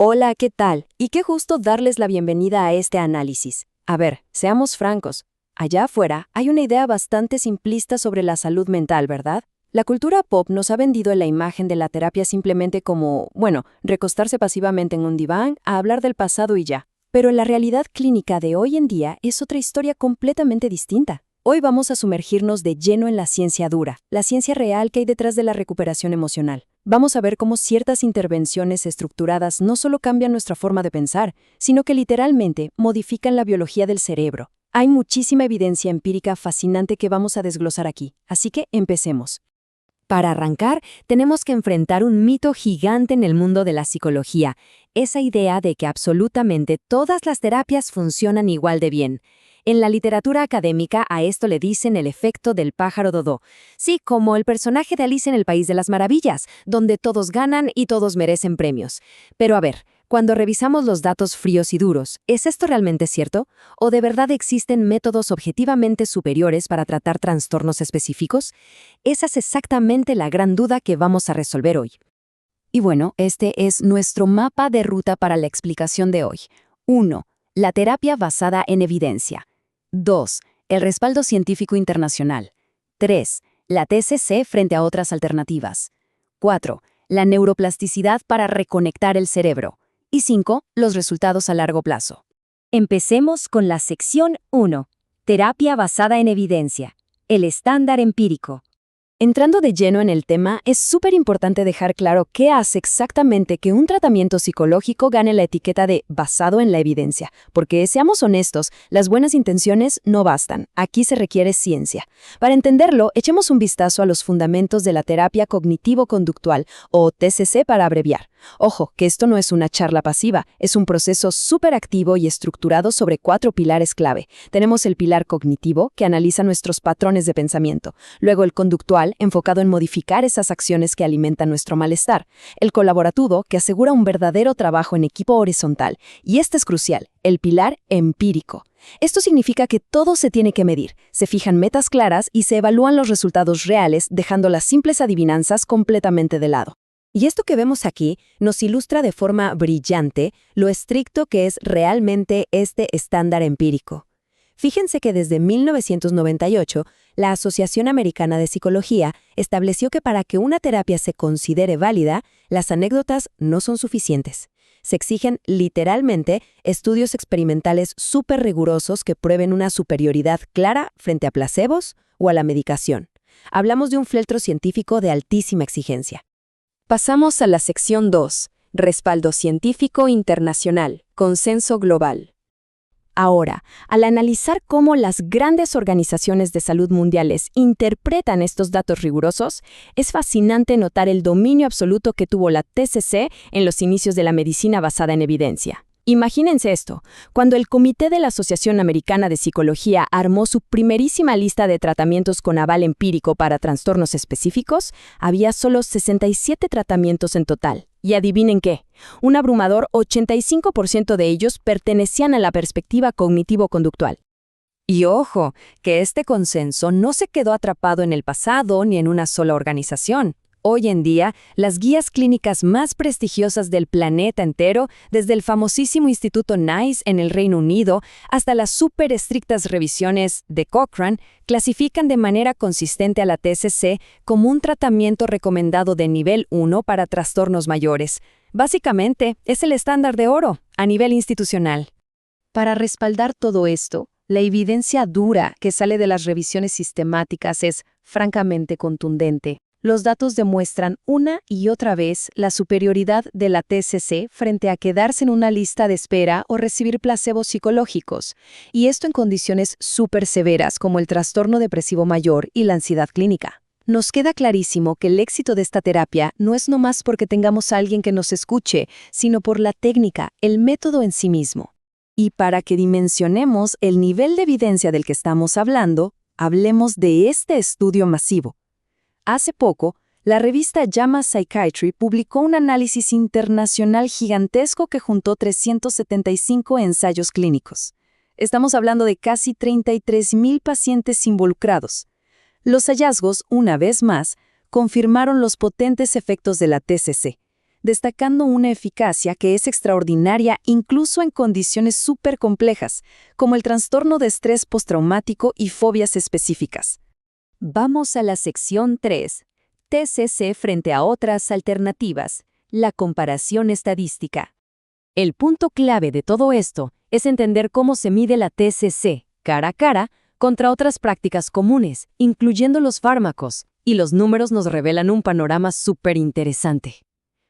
Hola, ¿qué tal? Y qué justo darles la bienvenida a este análisis. A ver, seamos francos. Allá afuera hay una idea bastante simplista sobre la salud mental, ¿verdad? La cultura pop nos ha vendido la imagen de la terapia simplemente como, bueno, recostarse pasivamente en un diván, a hablar del pasado y ya. Pero la realidad clínica de hoy en día es otra historia completamente distinta. Hoy vamos a sumergirnos de lleno en la ciencia dura, la ciencia real que hay detrás de la recuperación emocional. Vamos a ver cómo ciertas intervenciones estructuradas no solo cambian nuestra forma de pensar, sino que literalmente modifican la biología del cerebro. Hay muchísima evidencia empírica fascinante que vamos a desglosar aquí, así que empecemos. Para arrancar, tenemos que enfrentar un mito gigante en el mundo de la psicología, esa idea de que absolutamente todas las terapias funcionan igual de bien. En la literatura académica a esto le dicen el efecto del pájaro Dodó. Sí, como el personaje de Alicia en el País de las Maravillas, donde todos ganan y todos merecen premios. Pero a ver, cuando revisamos los datos fríos y duros, ¿es esto realmente cierto? ¿O de verdad existen métodos objetivamente superiores para tratar trastornos específicos? Esa es exactamente la gran duda que vamos a resolver hoy. Y bueno, este es nuestro mapa de ruta para la explicación de hoy. 1. La terapia basada en evidencia. 2. El respaldo científico internacional. 3. La TCC frente a otras alternativas. 4. La neuroplasticidad para reconectar el cerebro. Y 5. Los resultados a largo plazo. Empecemos con la sección 1. Terapia basada en evidencia. El estándar empírico. Entrando de lleno en el tema, es súper importante dejar claro qué hace exactamente que un tratamiento psicológico gane la etiqueta de basado en la evidencia, porque seamos honestos, las buenas intenciones no bastan, aquí se requiere ciencia. Para entenderlo, echemos un vistazo a los fundamentos de la terapia cognitivo-conductual, o TCC para abreviar. Ojo, que esto no es una charla pasiva, es un proceso súper activo y estructurado sobre 4 pilares clave. Tenemos el pilar cognitivo, que analiza nuestros patrones de pensamiento, luego el conductual, enfocado en modificar esas acciones que alimentan nuestro malestar, el colaborativo, que asegura un verdadero trabajo en equipo horizontal, y este es crucial, el pilar empírico. Esto significa que todo se tiene que medir, se fijan metas claras y se evalúan los resultados reales, dejando las simples adivinanzas completamente de lado. Y esto que vemos aquí nos ilustra de forma brillante lo estricto que es realmente este estándar empírico. Fíjense que desde 1998, la Asociación Americana de Psicología estableció que para que una terapia se considere válida, las anécdotas no son suficientes. Se exigen literalmente estudios experimentales súper rigurosos que prueben una superioridad clara frente a placebos o a la medicación. Hablamos de un feltro científico de altísima exigencia. Pasamos a la sección 2, respaldo científico internacional, consenso global. Ahora, al analizar cómo las grandes organizaciones de salud mundiales interpretan estos datos rigurosos, es fascinante notar el dominio absoluto que tuvo la TCC en los inicios de la medicina basada en evidencia. Imagínense esto, cuando el Comité de la Asociación Americana de Psicología armó su primerísima lista de tratamientos con aval empírico para trastornos específicos, había solo 67 tratamientos en total. Y adivinen qué, un abrumador 85% de ellos pertenecían a la perspectiva cognitivo-conductual. Y ojo, que este consenso no se quedó atrapado en el pasado ni en una sola organización. Hoy en día, las guías clínicas más prestigiosas del planeta entero, desde el famosísimo Instituto NICE en el Reino Unido hasta las súper estrictas revisiones de Cochrane, clasifican de manera consistente a la TCC como un tratamiento recomendado de nivel 1 para trastornos mayores. Básicamente, es el estándar de oro a nivel institucional. Para respaldar todo esto, la evidencia dura que sale de las revisiones sistemáticas es francamente contundente. Los datos demuestran una y otra vez la superioridad de la TCC frente a quedarse en una lista de espera o recibir placebos psicológicos, y esto en condiciones súper severas como el trastorno depresivo mayor y la ansiedad clínica. Nos queda clarísimo que el éxito de esta terapia no es nomás porque tengamos a alguien que nos escuche, sino por la técnica, el método en sí mismo. Y para que dimensionemos el nivel de evidencia del que estamos hablando, hablemos de este estudio masivo. Hace poco, la revista JAMA Psychiatry publicó un análisis internacional gigantesco que juntó 375 ensayos clínicos. Estamos hablando de casi 33,000 pacientes involucrados. Los hallazgos, una vez más, confirmaron los potentes efectos de la TCC. destacando una eficacia que es extraordinaria incluso en condiciones súper complejas, como el trastorno de estrés postraumático y fobias específicas. Vamos a la sección 3. TCC frente a otras alternativas. La comparación estadística. El punto clave de todo esto es entender cómo se mide la TCC cara a cara contra otras prácticas comunes, incluyendo los fármacos, y los números nos revelan un panorama súper interesante.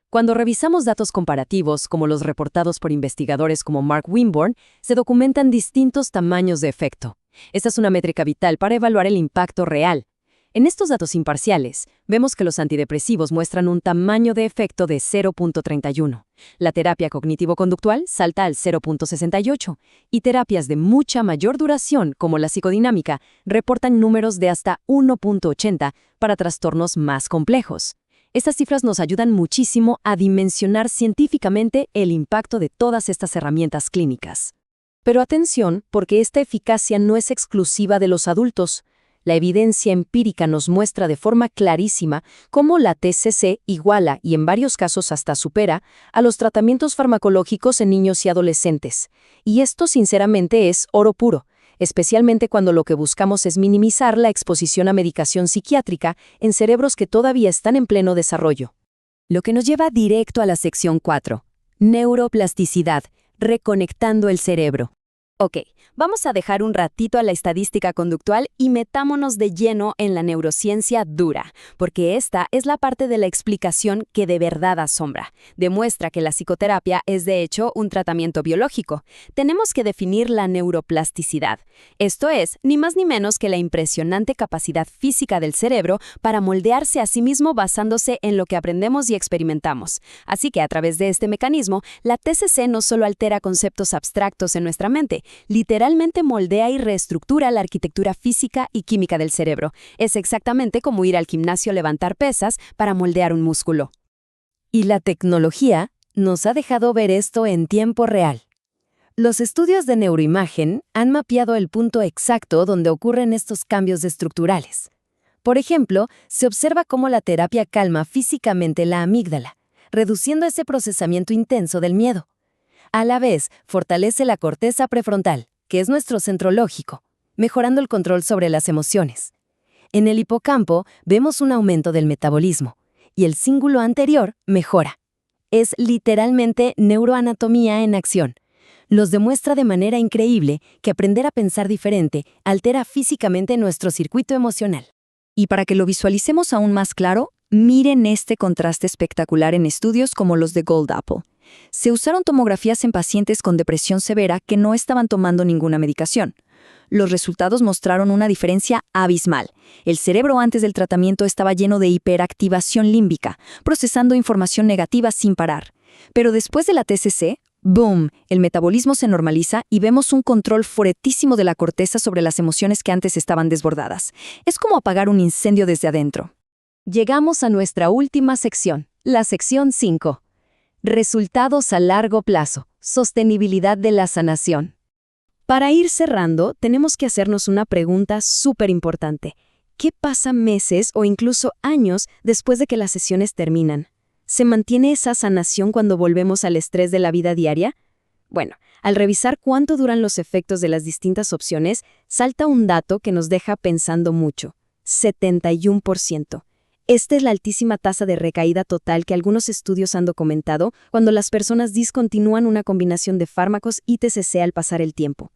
Cuando revisamos datos comparativos, como los reportados por investigadores como Mark Winborn, se documentan distintos tamaños de efecto. Esta es una métrica vital para evaluar el impacto real. En estos datos imparciales, vemos que los antidepresivos muestran un tamaño de efecto de 0.31. La terapia cognitivo-conductual salta al 0.68, y terapias de mucha mayor duración, como la psicodinámica, reportan números de hasta 1.80 para trastornos más complejos. Estas cifras nos ayudan muchísimo a dimensionar científicamente el impacto de todas estas herramientas clínicas. Pero atención, porque esta eficacia no es exclusiva de los adultos. La evidencia empírica nos muestra de forma clarísima cómo la TCC iguala y en varios casos hasta supera a los tratamientos farmacológicos en niños y adolescentes. Y esto sinceramente es oro puro, especialmente cuando lo que buscamos es minimizar la exposición a medicación psiquiátrica en cerebros que todavía están en pleno desarrollo. Lo que nos lleva directo a la sección 4. Neuroplasticidad, reconectando el cerebro. Ok, vamos a dejar un ratito a la estadística conductual y metámonos de lleno en la neurociencia dura, porque esta es la parte de la explicación que de verdad asombra. Demuestra que la psicoterapia es de hecho un tratamiento biológico. Tenemos que definir la neuroplasticidad. Esto es, ni más ni menos que la impresionante capacidad física del cerebro para moldearse a sí mismo basándose en lo que aprendemos y experimentamos. Así que a través de este mecanismo, la TCC no solo altera conceptos abstractos en nuestra mente, literalmente moldea y reestructura la arquitectura física y química del cerebro. Es exactamente como ir al gimnasio a levantar pesas para moldear un músculo. Y la tecnología nos ha dejado ver esto en tiempo real. Los estudios de neuroimagen han mapeado el punto exacto donde ocurren estos cambios estructurales. Por ejemplo, se observa cómo la terapia calma físicamente la amígdala, reduciendo ese procesamiento intenso del miedo. A la vez, fortalece la corteza prefrontal, que es nuestro centro lógico, mejorando el control sobre las emociones. En el hipocampo vemos un aumento del metabolismo, y el cíngulo anterior mejora. Es literalmente neuroanatomía en acción. Nos demuestra de manera increíble que aprender a pensar diferente altera físicamente nuestro circuito emocional. Y para que lo visualicemos aún más claro, miren este contraste espectacular en estudios como los de Gold Apple. Se usaron tomografías en pacientes con depresión severa que no estaban tomando ninguna medicación. Los resultados mostraron una diferencia abismal. El cerebro antes del tratamiento estaba lleno de hiperactivación límbica, procesando información negativa sin parar. Pero después de la TCC, ¡boom!, el metabolismo se normaliza y vemos un control fuertísimo de la corteza sobre las emociones que antes estaban desbordadas. Es como apagar un incendio desde adentro. Llegamos a nuestra última sección, la sección 5. Resultados a largo plazo, sostenibilidad de la sanación. Para ir cerrando, tenemos que hacernos una pregunta súper importante. ¿Qué pasa meses o incluso años después de que las sesiones terminan? ¿Se mantiene esa sanación cuando volvemos al estrés de la vida diaria? Bueno, al revisar cuánto duran los efectos de las distintas opciones, salta un dato que nos deja pensando mucho. 71%. Esta es la altísima tasa de recaída total que algunos estudios han documentado cuando las personas discontinúan una combinación de fármacos y TCC al pasar el tiempo.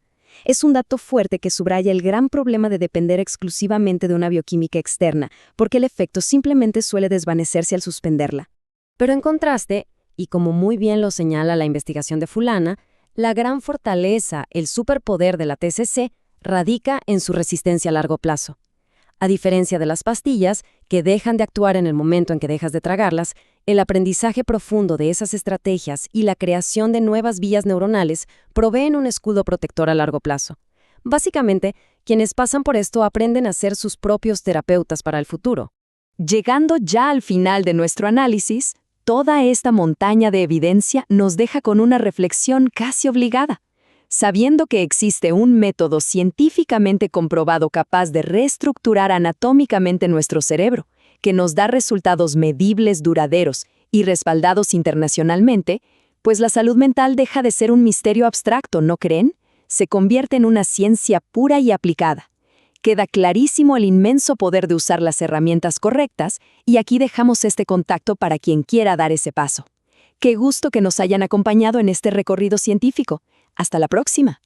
Es un dato fuerte que subraya el gran problema de depender exclusivamente de una bioquímica externa, porque el efecto simplemente suele desvanecerse al suspenderla. Pero en contraste, y como muy bien lo señala la investigación de Fulana, la gran fortaleza, el superpoder de la TCC, radica en su resistencia a largo plazo. A diferencia de las pastillas, que dejan de actuar en el momento en que dejas de tragarlas, el aprendizaje profundo de esas estrategias y la creación de nuevas vías neuronales proveen un escudo protector a largo plazo. Básicamente, quienes pasan por esto aprenden a ser sus propios terapeutas para el futuro. Llegando ya al final de nuestro análisis, toda esta montaña de evidencia nos deja con una reflexión casi obligada. Sabiendo que existe un método científicamente comprobado capaz de reestructurar anatómicamente nuestro cerebro, que nos da resultados medibles duraderos y respaldados internacionalmente, pues la salud mental deja de ser un misterio abstracto, ¿no creen? Se convierte en una ciencia pura y aplicada. Queda clarísimo el inmenso poder de usar las herramientas correctas, y aquí dejamos este contacto para quien quiera dar ese paso. Qué gusto que nos hayan acompañado en este recorrido científico. Hasta la próxima.